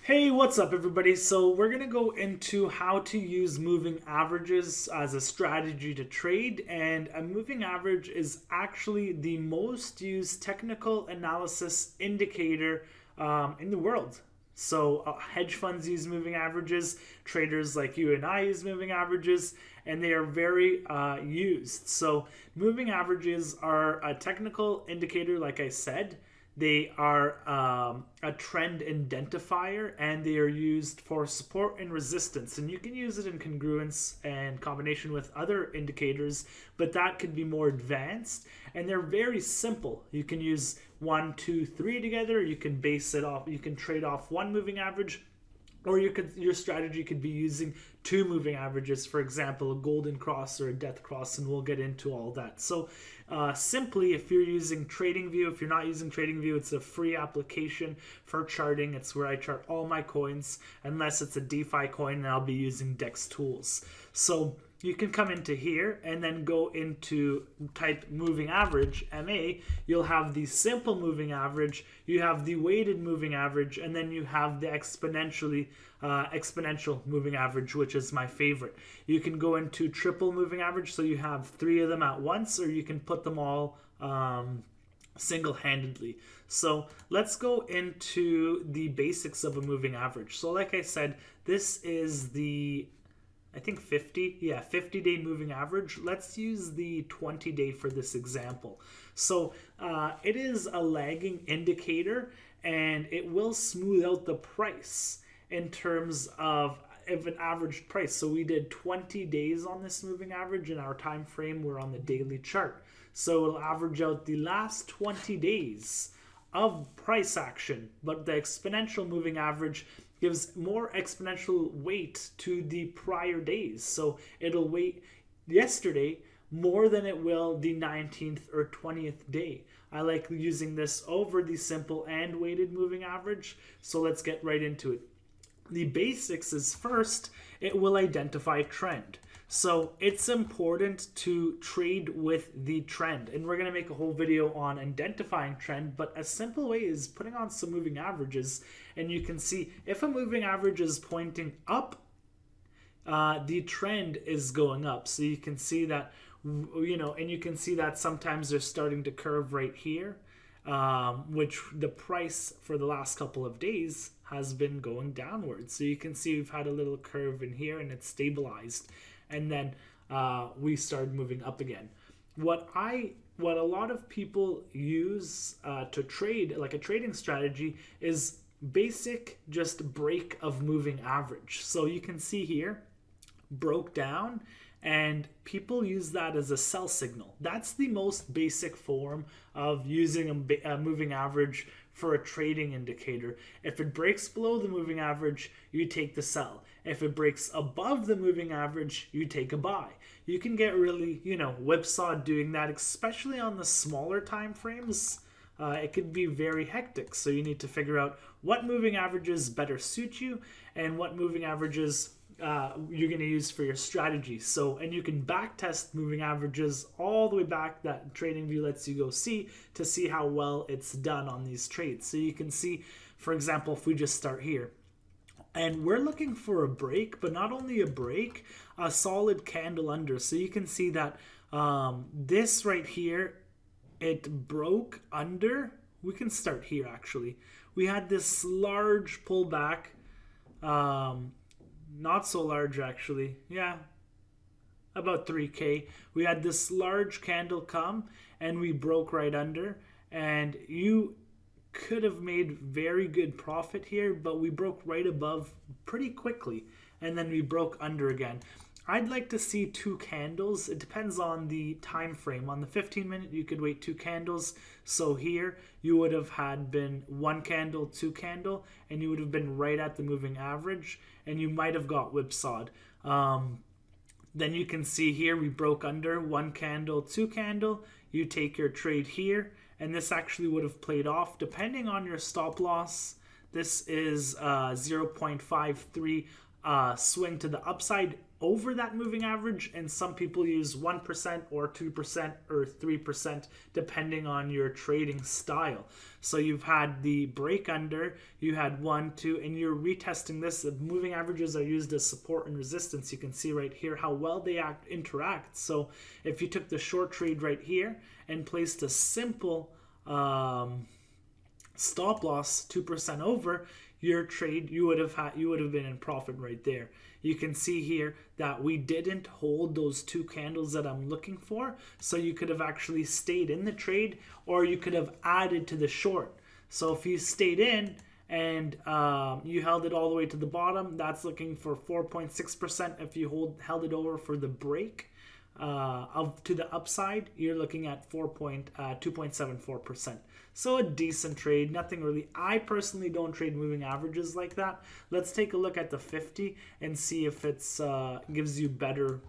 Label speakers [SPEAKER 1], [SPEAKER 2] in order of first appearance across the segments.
[SPEAKER 1] Hey, what's up, everybody? So, we're going to go into how to use moving averages as a strategy to trade. And a moving average is actually the most used technical analysis indicator in the world. So, hedge funds use moving averages, traders like you and I use moving averages, and they are very used. So, moving averages are a technical indicator, like I said. They are a trend identifier, and they are used for support and resistance. And you can use it in congruence and combination with other indicators, but that could be more advanced. And they're very simple. You can use one, two, three together. You can base it off. You can trade off one moving average, or your strategy could be using two moving averages, for example, a golden cross or a death cross, and we'll get into all that. So simply, if you're using TradingView, if you're not using TradingView, it's a free application for charting. It's where I chart all my coins, unless it's a DeFi coin, and I'll be using Dex tools. So you can come into here and then go into type moving average, MA. You'll have the simple moving average, you have the weighted moving average, and then you have the exponential moving average, which is my favorite. You can go into triple moving average, so you have three of them at once, or you can put them all single-handedly. So let's go into the basics of a moving average. So like I said, this is the 50-day moving average. Let's use the 20-day for this example. So it is a lagging indicator, and it will smooth out the price in terms of an average price. So we did 20 days on this moving average. In our time frame, we're on the daily chart. So it'll average out the last 20 days of price action, but the exponential moving average gives more exponential weight to the prior days. So it'll weight yesterday more than it will the 19th or 20th day. I like using this over the simple and weighted moving average. So let's get right into it. The basics is, first, it will identify trend. So it's important to trade with the trend. And we're going to make a whole video on identifying trend, but a simple way is putting on some moving averages, and you can see if a moving average is pointing up, the trend is going up. So you can see that, and you can see that sometimes they're starting to curve right here, which the price for the last couple of days has been going downwards. So you can see we've had a little curve in here, and it's stabilized, and then we started moving up again. What a lot of people use to trade, like a trading strategy, is basic just break of moving average. So you can see here, broke down, and people use that as a sell signal. That's the most basic form of using a moving average for a trading indicator. If it breaks below the moving average, you take the sell. If it breaks above the moving average, you take a buy. You can get really, whipsawed doing that, especially on the smaller time frames. It could be very hectic. So you need to figure out what moving averages better suit you and what moving averages you're going to use for your strategy. So, and you can back test moving averages all the way back, that TradingView lets you go see, to see how well it's done on these trades. So you can see, for example, if we just start here, and we're looking for a break, but not only a break, a solid candle under. So you can see that this right here, it broke under. We can start here, actually. We had this large pullback, not so large actually, yeah, about 3K. We had this large candle come, and we broke right under, and you could have made very good profit here, but we broke right above pretty quickly, and then we broke under again. I'd like to see two candles. It depends on the time frame. On the 15-minute, you could wait two candles. So here, you would have had been one candle, two candle, and you would have been right at the moving average, and you might have got whipsawed. Then you can see here, we broke under, one candle, two candle. You take your trade here, and this actually would have played off. Depending on your stop loss, this is 0.53 swing to the upside over that moving average, and some people use 1% or 2% or 3% depending on your trading style. So you've had the break under, you had 1, 2, and you're retesting this. The moving averages are used as support and resistance. You can see right here how well they interact. So if you took the short trade right here and placed a simple stop loss 2% over your trade, you would have been in profit right there. You can see here that we didn't hold those 2 candles that I'm looking for, so you could have actually stayed in the trade, or you could have added to the short. So if you stayed in and you held it all the way to the bottom, that's looking for 4.6%. If you held it over for the break to the upside, you're looking at 2.74%. So a decent trade, nothing really. I personally don't trade moving averages like that. Let's take a look at the 50 and see if it's gives you better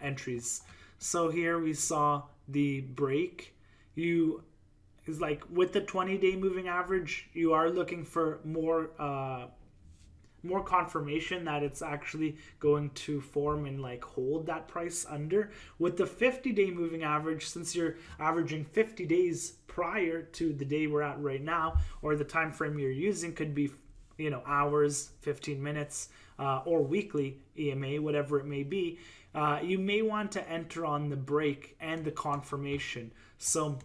[SPEAKER 1] entries. So here we saw the break. Is like with the 20-day moving average, you are looking for more confirmation that it's actually going to form and like hold that price under. With the 50-day moving average, since you're averaging 50 days prior to the day we're at right now, or the time frame you're using could be hours, 15 minutes, or weekly EMA, whatever it may be, you may want to enter on the break and the confirmation. So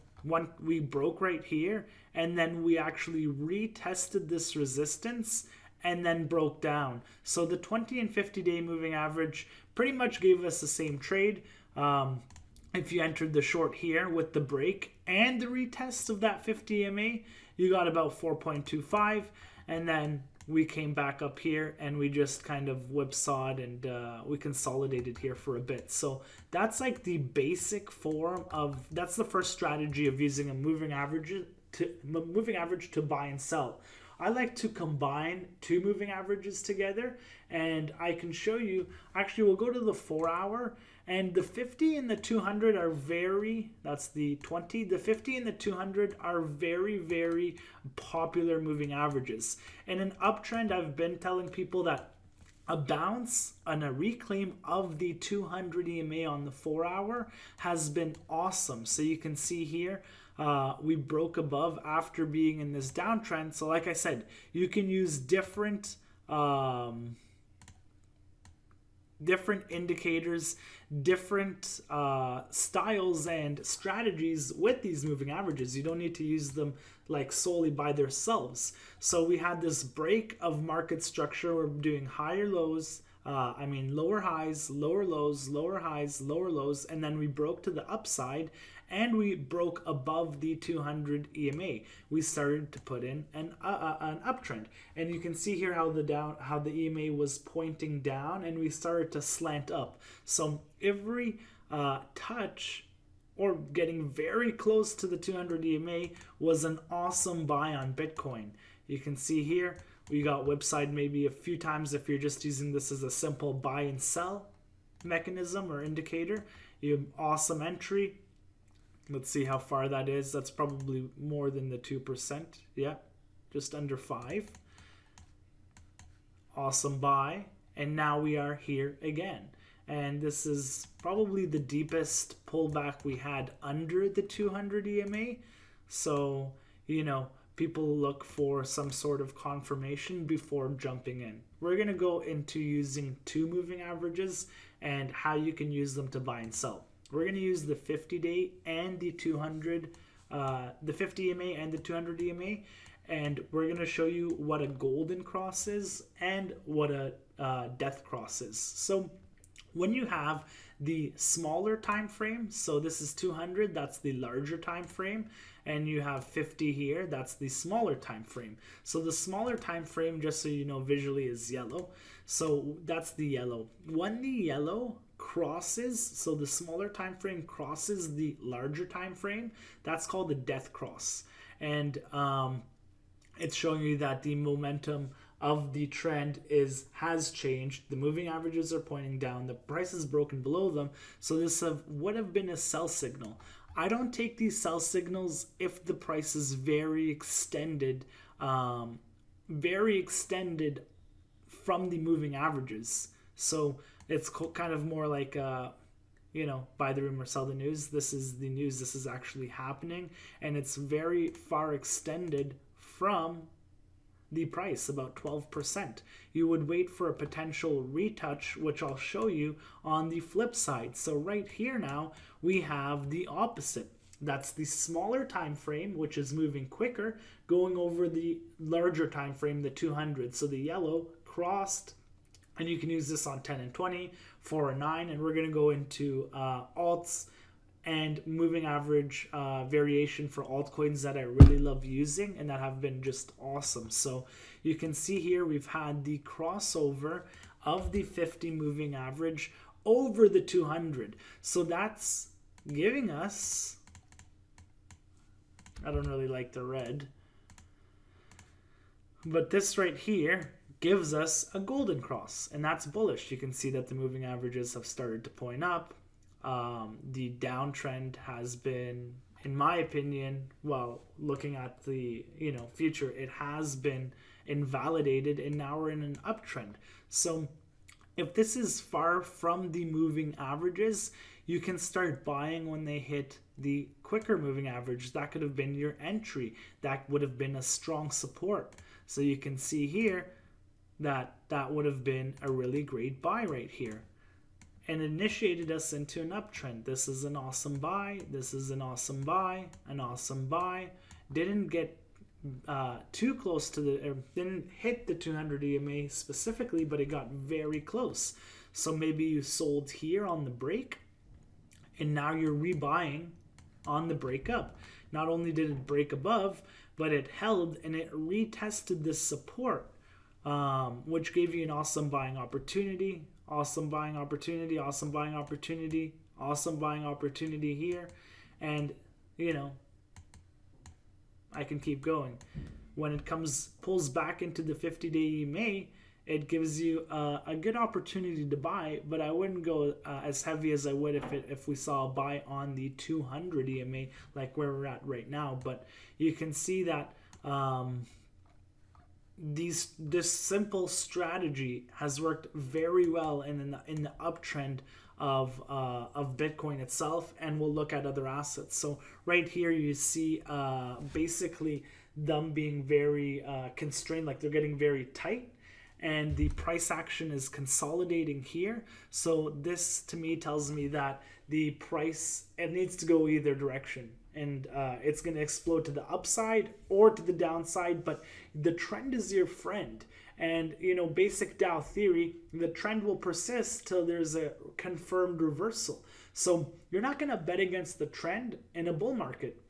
[SPEAKER 1] we broke right here, and then we actually retested this resistance and then broke down. So the 20 and 50-day moving average pretty much gave us the same trade. If you entered the short here with the break and the retest of that 50 EMA, you got about 4.25, and then we came back up here and we just kind of whipsawed and we consolidated here for a bit. So that's like the basic form that's the first strategy of using a moving average to buy and sell. I like to combine 2 moving averages together, and I can show you. Actually, we'll go to the 4-hour, and the 50 and the 200 are that's the 20. The 50 and the 200 are very, very popular moving averages. In an uptrend, I've been telling people that a bounce and a reclaim of the 200 EMA on the 4-hour has been awesome. So you can see here, we broke above after being in this downtrend. So like I said, you can use different indicators, different styles and strategies with these moving averages. You don't need to use them like solely by themselves. So we had this break of market structure. We're doing higher lows, lower highs, lower lows, lower highs, lower lows, and then we broke to the upside and we broke above the 200 EMA. We started to put in an uptrend, and you can see here how the EMA was pointing down, and we started to slant up. So every touch or getting very close to the 200 EMA was an awesome buy on Bitcoin. You can see here we got whipside maybe a few times if you're just using this as a simple buy and sell mechanism or indicator. You have awesome entry. Let's see how far that is. That's probably more than the 2%. Yeah, just under 5. Awesome buy. And now we are here again. And this is probably the deepest pullback we had under the 200 EMA. So, people look for some sort of confirmation before jumping in. We're going to go into using 2 moving averages and how you can use them to buy and sell. We're going to use the 50-day and the 200, the 50 EMA and the 200 EMA, and we're going to show you what a golden cross is and what a death cross is. So when you have the smaller time frame, so this is 200, that's the larger time frame, and you have 50 here, that's the smaller time frame. So the smaller time frame, just so you know visually, is yellow. So that's the yellow. When the yellow crosses, so the smaller time frame crosses the larger time frame, that's called the death cross. And it's showing you that the momentum of the trend has changed. The moving averages are pointing down, the price is broken below them, so this would have been a sell signal. I don't take these sell signals if the price is very extended from the moving averages. So it's kind of more like buy the rumor, sell the news. This is the news. This is actually happening, and it's very far extended from the price, about 12%. You would wait for a potential retouch, which I'll show you on the flip side. So right here now, we have the opposite. That's the smaller time frame, which is moving quicker, going over the larger time frame, the 200. So the yellow crossed, and you can use this on 10 and 20, 4 and 9, and we're going to go into alts and moving average variation for altcoins that I really love using and that have been just awesome. So you can see here we've had the crossover of the 50 moving average over the 200. So that's giving us, I don't really like the red, but this right here gives us a golden cross, and that's bullish. You can see that the moving averages have started to point up. The downtrend has been, in my opinion, well, looking at the future, it has been invalidated, and now we're in an uptrend. So if this is far from the moving averages, you can start buying when they hit the quicker moving average. That could have been your entry. That would have been a strong support. So you can see here that would have been a really great buy right here, and initiated us into an uptrend. This is an awesome buy. This is an awesome buy. An awesome buy. Didn't get too close to didn't hit the 200 EMA specifically, but it got very close. So maybe you sold here on the break, and now you're rebuying on the break up. Not only did it break above, but it held and it retested this support, which gave you an awesome buying opportunity. Awesome buying opportunity, awesome buying opportunity, awesome buying opportunity here. And, I can keep going. When it pulls back into the 50-day EMA, it gives you a good opportunity to buy, but I wouldn't go as heavy as I would if we saw a buy on the 200 EMA, like where we're at right now. But you can see that this simple strategy has worked very well in the uptrend of Bitcoin itself, and we'll look at other assets. So right here you see basically them being very constrained, like they're getting very tight, and the price action is consolidating here. So this to me tells me that the price, it needs to go either direction, and it's going to explode to the upside or to the downside, but the trend is your friend. And basic Dow theory, the trend will persist till there's a confirmed reversal. So you're not going to bet against the trend in a bull market.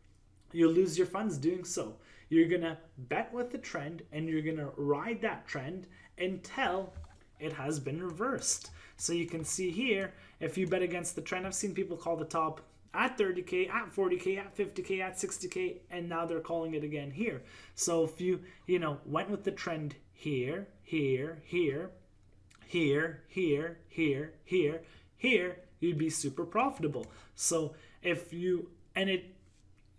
[SPEAKER 1] You'll lose your funds doing so. You're going to bet with the trend, and you're going to ride that trend until it has been reversed. So you can see here, if you bet against the trend, I've seen people call the top at 30K, at 40K, at 50K, at 60K, and now they're calling it again here. So if you, went with the trend here, here, here, here, here, here, here, here, you'd be super profitable. So if you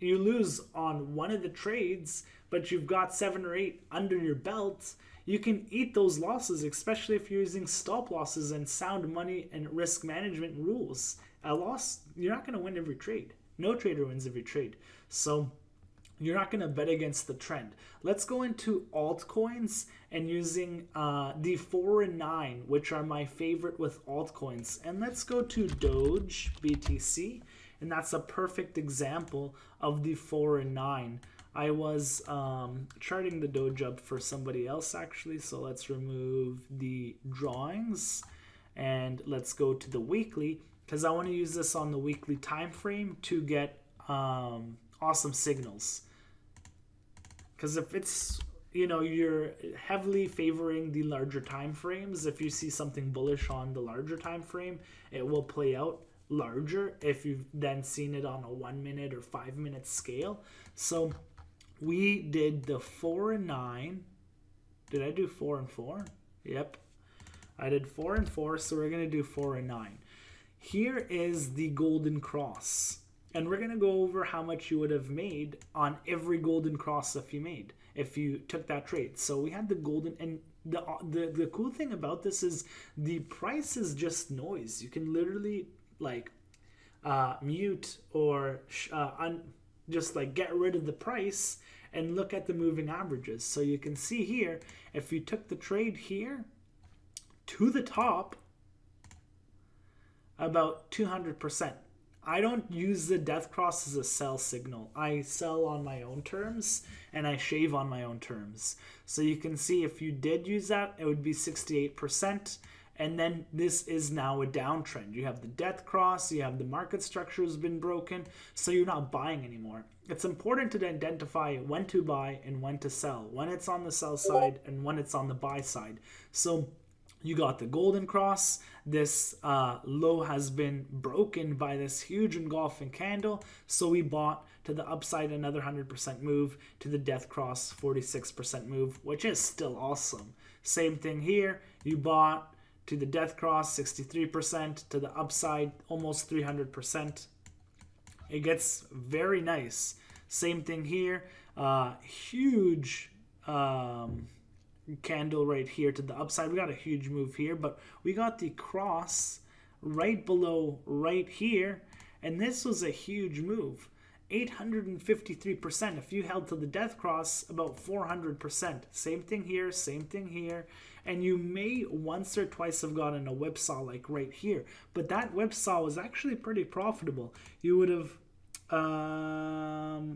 [SPEAKER 1] lose on one of the trades, but you've got 7 or 8 under your belt, you can eat those losses, especially if you're using stop losses and sound money and risk management rules. A loss, you're not going to win every trade. No trader wins every trade. So you're not going to bet against the trend. Let's go into altcoins and using the 4 and 9, which are my favorite with altcoins. And let's go to Doge BTC, and that's a perfect example of the 4 and 9. I was charting the Doge up for somebody else actually, so let's remove the drawings and let's go to the weekly, because I want to use this on the weekly time frame to get awesome signals. Because if it's, you're heavily favoring the larger time frames, if you see something bullish on the larger time frame, it will play out larger if you've then seen it on a 1 minute or 5 minute scale. So we did the 4 and 9. Did I do 4 and 4? Yep. I did 4 and 4, so we're going to do 4 and 9. Here is the golden cross. And we're going to go over how much you would have made on every golden cross if you took that trade. So we had the golden, and the cool thing about this is the price is just noise. You can literally like mute or just like get rid of the price and look at the moving averages. So you can see here, if you took the trade here to the top, about 200%. I don't use the death cross as a sell signal. I sell on my own terms and I shave on my own terms. So you can see if you did use that, it would be 68%. And then this is now a downtrend. You have the death cross, you have the market structure has been broken, so you're not buying anymore. It's important to identify when to buy and when to sell, when it's on the sell side and when it's on the buy side. So you got the golden cross. This low has been broken by this huge engulfing candle. So we bought to the upside another 100% move, to the death cross 46% move, which is still awesome. Same thing here. You bought to the death cross 63%, to the upside almost 300%. It gets very nice. Same thing here. Huge candle right here to the upside. We got a huge move here, but we got the cross right below right here, and this was a huge move. 853%. If you held to the death cross, about 400%. Same thing here, same thing here. And you may once or twice have gotten a whipsaw like right here, but that whipsaw was actually pretty profitable. You would have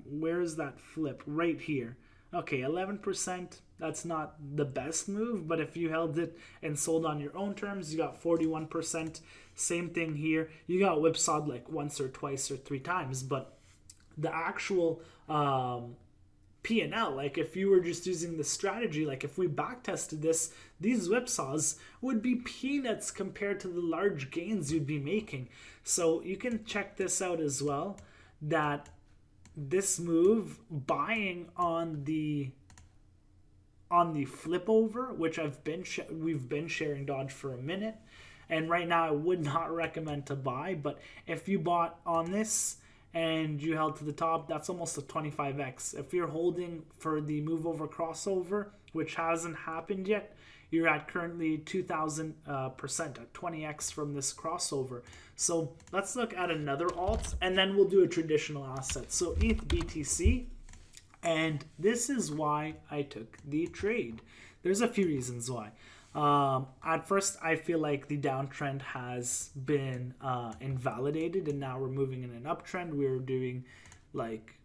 [SPEAKER 1] where's that flip? Right here. Okay, 11%, that's not the best move, but if you held it and sold on your own terms, you got 41%. Same thing here. You got whipsawed like once or twice or three times, but the actual P&L, like if you were just using the strategy, like if we back tested this, these whipsaws would be peanuts compared to the large gains you'd be making. So you can check this out as well, that this move buying on the flip over, which we've been sharing Dodge for a minute, and right now I would not recommend to buy, but if you bought on this and you held to the top, that's almost a 25x. If you're holding for the move over crossover, which hasn't happened yet, you're at currently 2,000% at 20x from this crossover. So let's look at another alt, and then we'll do a traditional asset. So ETH BTC, and this is why I took the trade. There's a few reasons why. At first, I feel like the downtrend has been invalidated, and now we're moving in an uptrend. We're doing like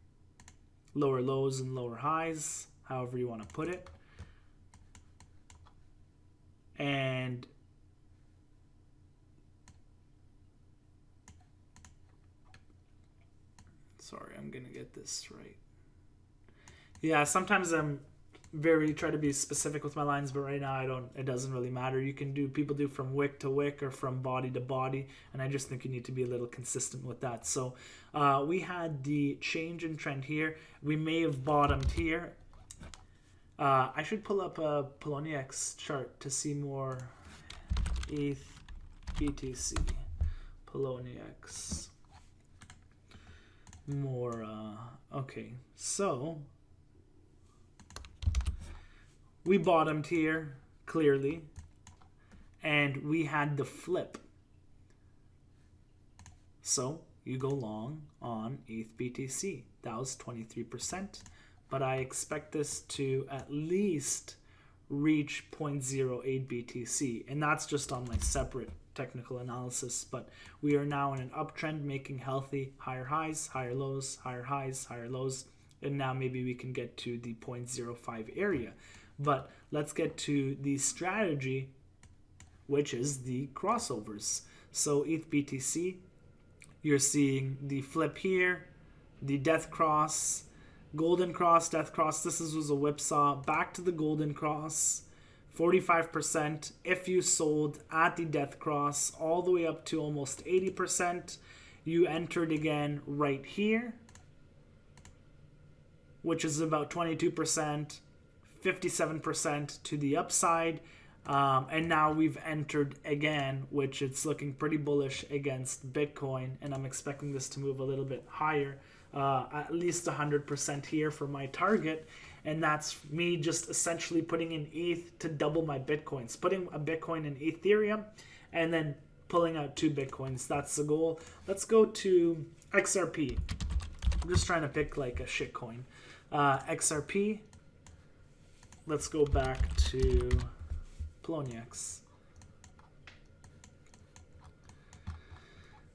[SPEAKER 1] lower lows and lower highs, however you want to put it. And sorry, I'm gonna get this right. Yeah, sometimes I'm try to be specific with my lines, but right now it doesn't really matter. People do from wick to wick or from body to body, and I just think you need to be a little consistent with that. So we had the change in trend here. We may have bottomed here. I should pull up a Poloniex chart to see more. ETH BTC Poloniex more. Okay, so we bottomed here clearly, and we had the flip. So you go long on ETH BTC. That was 23%, but I expect this to at least reach 0.08 BTC, and that's just on my separate technical analysis. But we are now in an uptrend, making healthy higher highs, higher lows, higher highs, higher lows, and now maybe we can get to the 0.05 area. But let's get to the strategy, which is the crossovers. So ETH BTC, you're seeing the flip here, the death cross, golden cross, death cross. This was a whipsaw, back to the golden cross, 45% if you sold at the death cross, all the way up to almost 80%. You entered again right here, which is about 22%, 57% to the upside. And now we've entered again, which it's looking pretty bullish against Bitcoin, and I'm expecting this to move a little bit higher, at least 100% here for my target. And that's me just essentially putting in ETH to double my Bitcoins, putting a Bitcoin in Ethereum and then pulling out 2 Bitcoins. That's the goal. Let's go to XRP. I'm just trying to pick like a shit coin. XRP. Let's go back to Poloniex.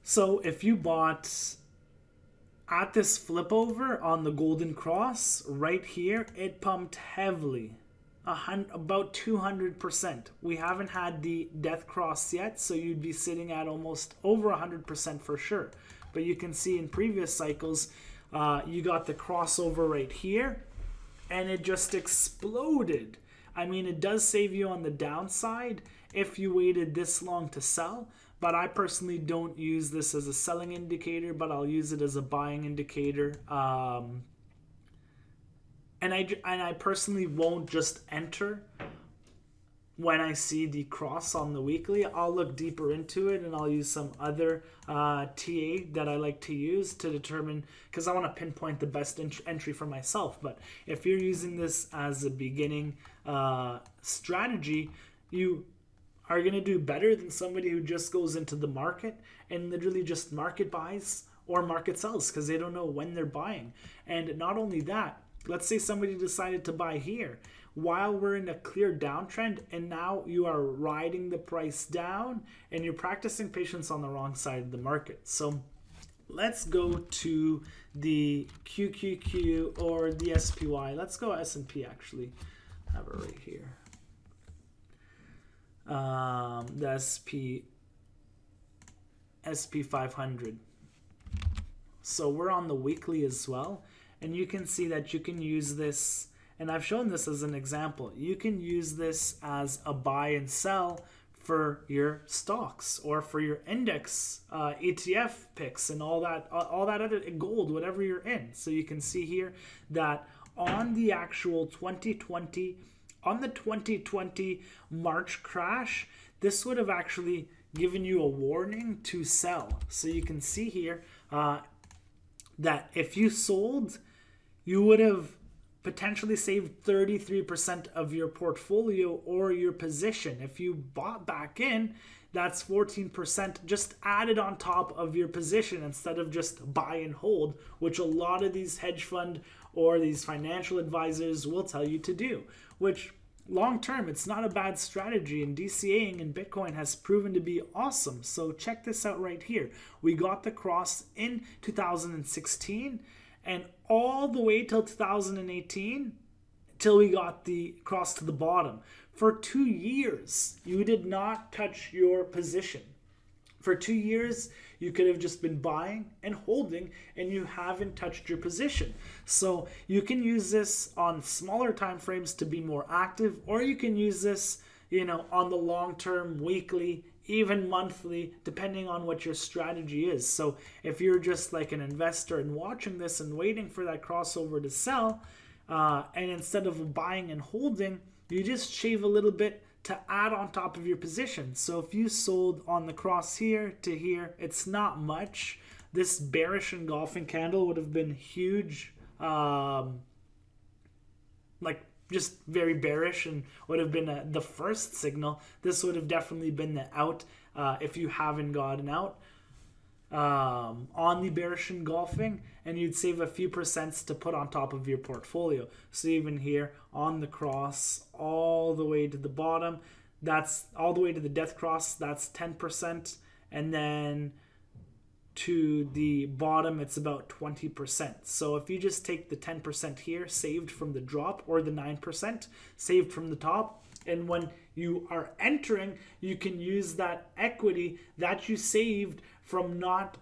[SPEAKER 1] So if you bought at this flip over on the golden cross right here, it pumped heavily, about 200%. We haven't had the death cross yet, so you'd be sitting at almost over 100% for sure. But you can see in previous cycles, you got the crossover right here, and it just exploded. I mean, it does save you on the downside if you waited this long to sell, but I personally don't use this as a selling indicator, but I'll use it as a buying indicator. And I personally won't just enter when I see the cross on the weekly. I'll look deeper into it, and I'll use some other TA that I like to use to determine, because I want to pinpoint the best entry for myself. But if you're using this as a beginning strategy, you are going to do better than somebody who just goes into the market and literally just market buys or market sells because they don't know when they're buying. And not only that, let's say somebody decided to buy here while we're in a clear downtrend, and now you are riding the price down and you're practicing patience on the wrong side of the market. So let's go to the QQQ or the SPY. Let's go S&P actually. I have it right here. The SP 500. So we're on the weekly as well, and you can see that you can use this, and I've shown this as an example. You can use this as a buy and sell for your stocks or for your index ETF picks and all that other gold, whatever you're in. So you can see here that on the actual 2020 March crash, this would have actually given you a warning to sell. So you can see here that if you sold, you would have potentially saved 33% of your portfolio or your position. If you bought back in, that's 14% just added on top of your position instead of just buy and hold, which a lot of these hedge fund or these financial advisors will tell you to do, which long term, it's not a bad strategy, and DCAing in Bitcoin has proven to be awesome. So check this out right here. We got the cross in 2016 and all the way till 2018 till we got the cross to the bottom. For 2 years, you did not touch your position. For 2 years, you could have just been buying and holding, and you haven't touched your position. So you can use this on smaller time frames to be more active, or you can use this, on the long term, weekly, even monthly, depending on what your strategy is. So if you're just like an investor and watching this and waiting for that crossover to sell, and instead of buying and holding, you just shave a little bit to add on top of your position. So if you sold on the cross here to here, it's not much. This bearish engulfing candle would have been huge, just very bearish, and would have been the first signal. This would have definitely been the out if you haven't gotten out on the bearish engulfing, and you'd save a few percents to put on top of your portfolio. So even here on the cross all the way to the bottom, that's all the way to the death cross, that's 10%, and then to the bottom it's about 20%. So if you just take the 10% here saved from the drop, or the 9% saved from the top, and when you are entering, you can use that equity that you saved from not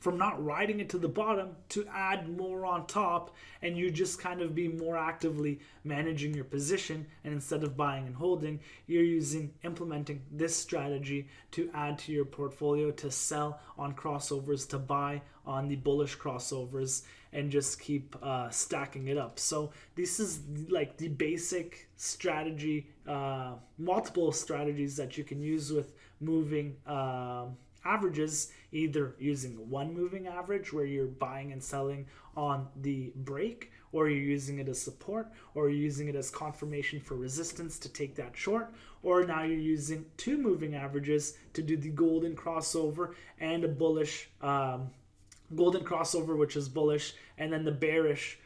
[SPEAKER 1] riding it to the bottom to add more on top, and you just kind of be more actively managing your position. And instead of buying and holding, you're implementing this strategy to add to your portfolio, to sell on crossovers, to buy on the bullish crossovers, and just keep stacking it up. So this is like the basic strategy, multiple strategies that you can use with moving averages, either using one moving average where you're buying and selling on the break, or you're using it as support, or you're using it as confirmation for resistance to take that short, or now you're using two moving averages to do the golden crossover and a bullish golden crossover, which is bullish, and then the bearish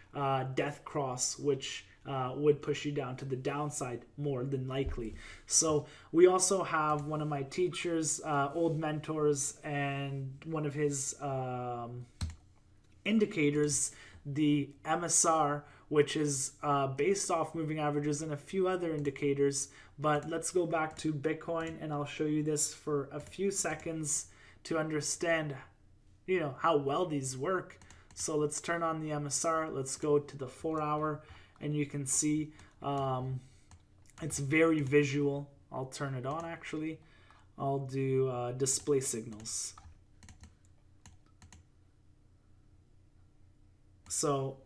[SPEAKER 1] death cross, which would push you down to the downside more than likely. So we also have one of my teachers, old mentors, and one of his indicators, the MSR, which is based off moving averages and a few other indicators. But let's go back to Bitcoin, and I'll show you this for a few seconds to understand, how well these work. So let's turn on the MSR. Let's go to the 4-hour, and you can see it's very visual. I'll turn it on actually. I'll do display signals. So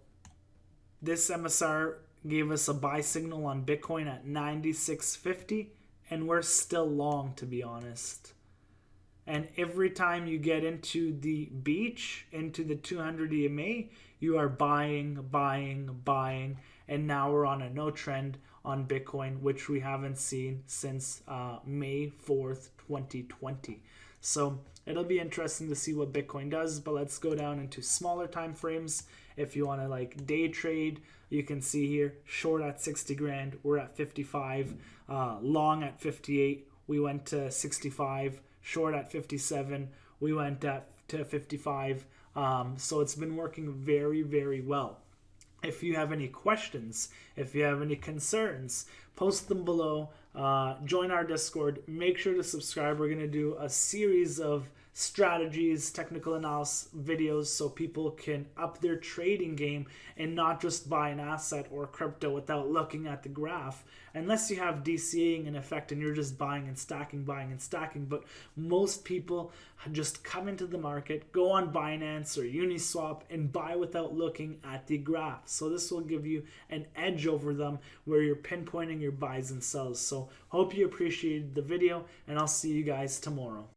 [SPEAKER 1] this MSR gave us a buy signal on Bitcoin at 96.50, and we're still long, to be honest. And every time you get into the beach, into the 200 EMA, you are buying, and now we're on a no trend on Bitcoin, which we haven't seen since May 4th, 2020. So it'll be interesting to see what Bitcoin does, but let's go down into smaller time frames. If you want to like day trade, you can see here, short at 60 grand, we're at 55, long at 58, we went to 65, short at 57, we went to 55. So it's been working very, very well. If you have any questions, if you have any concerns, post them below. Join our Discord. Make sure to subscribe. We're going to do a series of strategies, technical analysis videos, so people can up their trading game and not just buy an asset or crypto without looking at the graph, unless you have DCAing in effect and you're just buying and stacking. But most people just come into the market, go on Binance or Uniswap and buy without looking at the graph. So this will give you an edge over them where you're pinpointing your buys and sells. So hope you appreciated the video, and I'll see you guys tomorrow.